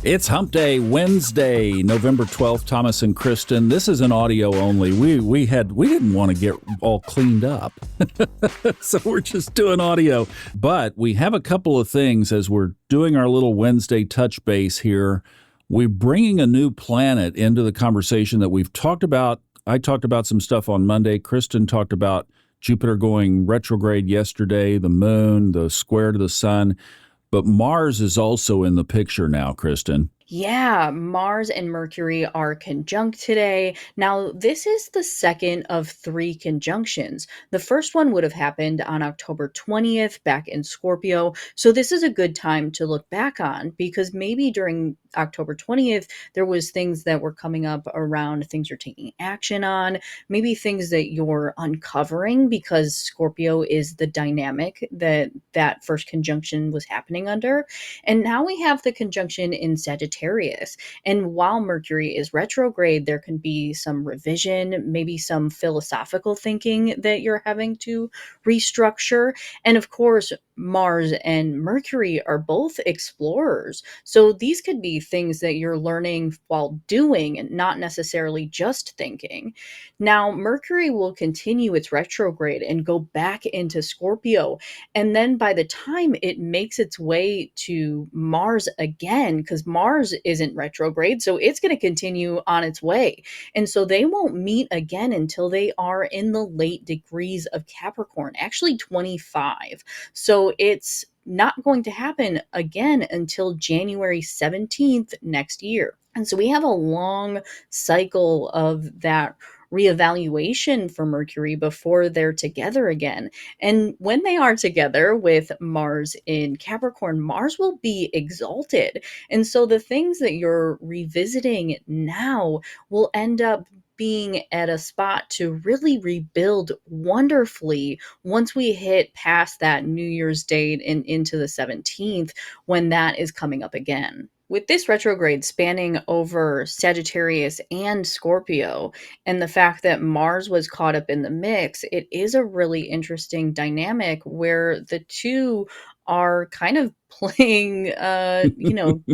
It's Hump Day, Wednesday, November 12th. Thomas and Kristin. This is an audio only. We didn't want to get all cleaned up, so we're just doing audio. But we have a couple of things as we're doing our little Wednesday touch base here. We're bringing a new planet into the conversation that we've talked about. I talked about some stuff on Monday. Kristin talked about Jupiter going retrograde yesterday, the moon, the square to the sun. But Mars is also in the picture now, Kristin. Yeah, Mars and Mercury are conjunct today. Now, this is the second of three conjunctions. The first one would have happened on October 20th back in Scorpio. So this is a good time to look back on because maybe during October 20th, there was things that were coming up around things you're taking action on, maybe things that you're uncovering because Scorpio is the dynamic that first conjunction was happening under. And now we have the conjunction in Sagittarius. And while Mercury is retrograde, there can be some revision, maybe some philosophical thinking that you're having to restructure. And of course, Mars and Mercury are both explorers. So these could be things that you're learning while doing and not necessarily just thinking. Now, Mercury will continue its retrograde and go back into Scorpio. And then by the time it makes its way to Mars again, because Mars isn't retrograde, so it's going to continue on its way. And so they won't meet again until they are in the late degrees of Capricorn, actually 25. So it's not going to happen again until January 17th next year. And so we have a long cycle of that reevaluation for Mercury before they're together again. And when they are together with Mars in Capricorn, Mars will be exalted. And so the things that you're revisiting now will end up being at a spot to really rebuild wonderfully once we hit past that New Year's date and into the 17th when that is coming up again. With this retrograde spanning over Sagittarius and Scorpio, and the fact that Mars was caught up in the mix, it is a really interesting dynamic where the two are kind of playing,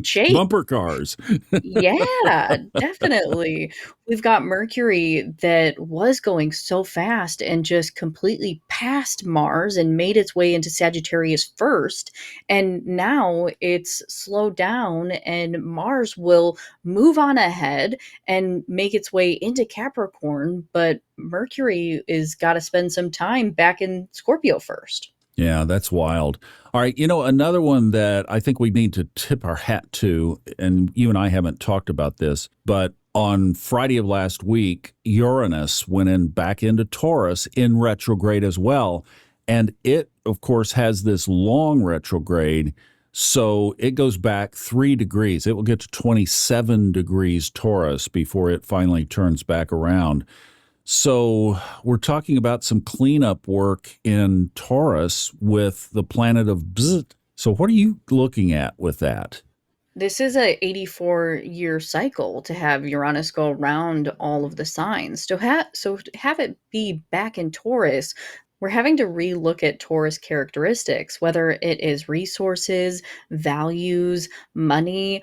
chase. Bumper cars. Yeah, definitely. We've got Mercury that was going so fast and just completely passed Mars and made its way into Sagittarius first. And now it's slowed down, and Mars will move on ahead and make its way into Capricorn. But Mercury is got to spend some time back in Scorpio first. Yeah, that's wild. All right, another one that I think we need to tip our hat to, and you and I haven't talked about this, but on Friday of last week, Uranus went back into Taurus in retrograde as well. And it, of course, has this long retrograde. So it goes back 3 degrees. It will get to 27 degrees Taurus before it finally turns back around. So we're talking about some cleanup work in Taurus with the planet of Bzz. So what are you looking at with that? This is a 84-year cycle to have Uranus go around all of the signs. To have it be back in Taurus, we're having to relook at Taurus characteristics, whether it is resources, values, money,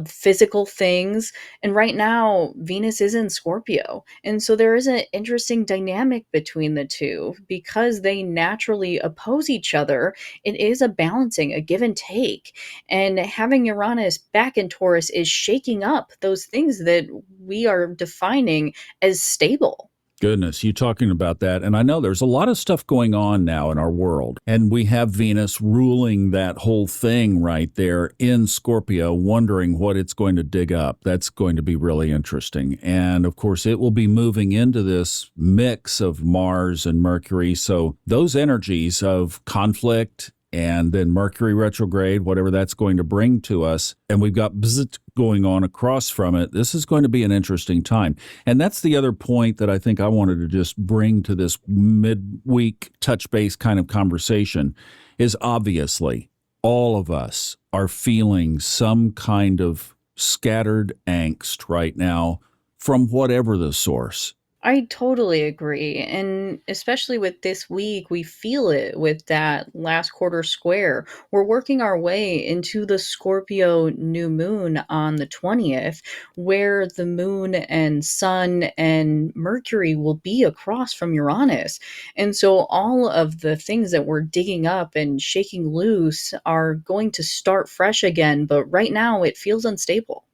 physical things. And right now, Venus is in Scorpio. And so there is an interesting dynamic between the two because they naturally oppose each other. It is a balancing, a give and take. And having Uranus back in Taurus is shaking up those things that we are defining as stable. Goodness, you talking about that. And I know there's a lot of stuff going on now in our world. And we have Venus ruling that whole thing right there in Scorpio, wondering what it's going to dig up. That's going to be really interesting. And of course, it will be moving into this mix of Mars and Mercury. So those energies of conflict and then Mercury retrograde, whatever that's going to bring to us, and we've got bzzzt going on across from it. This is going to be an interesting time. And that's the other point that I think I wanted to just bring to this midweek touch base kind of conversation is obviously all of us are feeling some kind of scattered angst right now from whatever the source. I totally agree. And especially with this week, we feel it with that last quarter square. We're working our way into the Scorpio new moon on the 20th, where the moon and sun and Mercury will be across from Uranus. And so all of the things that we're digging up and shaking loose are going to start fresh again. But right now, it feels unstable.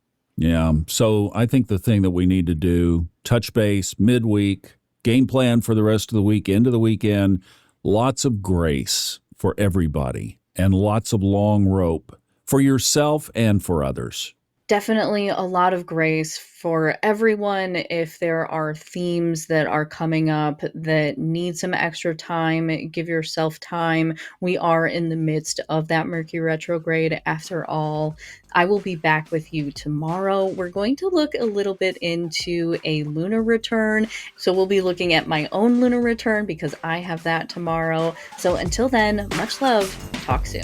Yeah. So I think the thing that we need to do, touch base midweek, game plan for the rest of the week, into the weekend, lots of grace for everybody and lots of long rope for yourself and for others. Definitely a lot of grace for everyone. If there are themes that are coming up that need some extra time, give yourself time. We are in the midst of that Mercury retrograde after all. I will be back with you tomorrow. We're going to look a little bit into a lunar return. So we'll be looking at my own lunar return because I have that tomorrow. So until then, much love. Talk soon.